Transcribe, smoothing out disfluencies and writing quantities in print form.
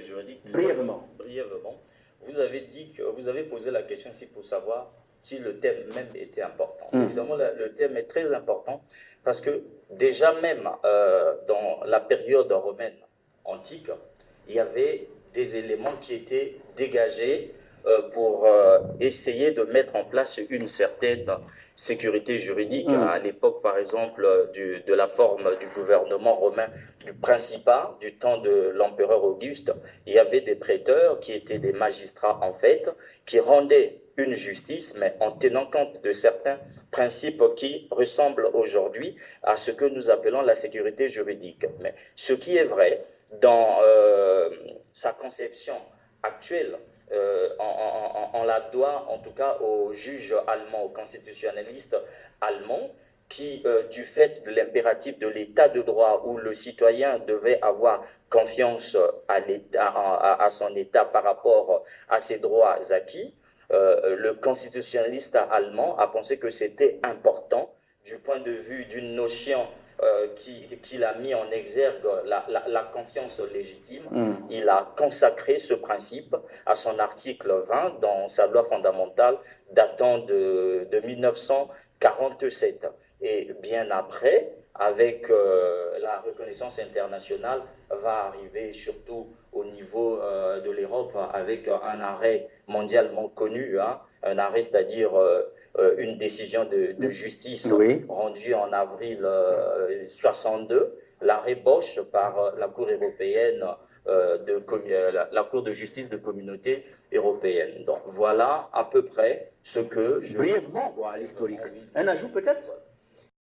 sécurité juridique. Brièvement. Brièvement. Vous avez dit que vous avez posé la question ici pour savoir si le thème même était important. Évidemment, le thème est très important parce que déjà même dans la période romaine antique, il y avait des éléments qui étaient dégagés pour essayer de mettre en place une certaine sécurité juridique. À l'époque, par exemple, de la forme du gouvernement romain, du Principat, du temps de l'empereur Auguste, il y avait des prêteurs qui étaient des magistrats en fait, qui rendaient une justice, mais en tenant compte de certains principes qui ressemblent aujourd'hui à ce que nous appelons la sécurité juridique. Mais ce qui est vrai dans sa conception actuelle, on la doit en tout cas aux juges allemands, aux constitutionnalistes allemands, qui, du fait de l'impératif de l'état de droit où le citoyen devait avoir confiance à son état par rapport à ses droits acquis, le constitutionnaliste allemand a pensé que c'était important du point de vue d'une notion qu'il a mis en exergue, la confiance légitime. Il a consacré ce principe à son article 20 dans sa loi fondamentale datant de 1947. Et bien après, avec la reconnaissance internationale, va arriver surtout au niveau de l'Europe avec un arrêt mondialement connu, hein, un arrêt, c'est-à-dire une décision de justice rendue en avril 62, l'arrêt Bosch par la Cour européenne, la Cour de justice de communauté européenne. Donc voilà à peu près ce que je... Brièvement, à l'historique. Un ajout peut-être?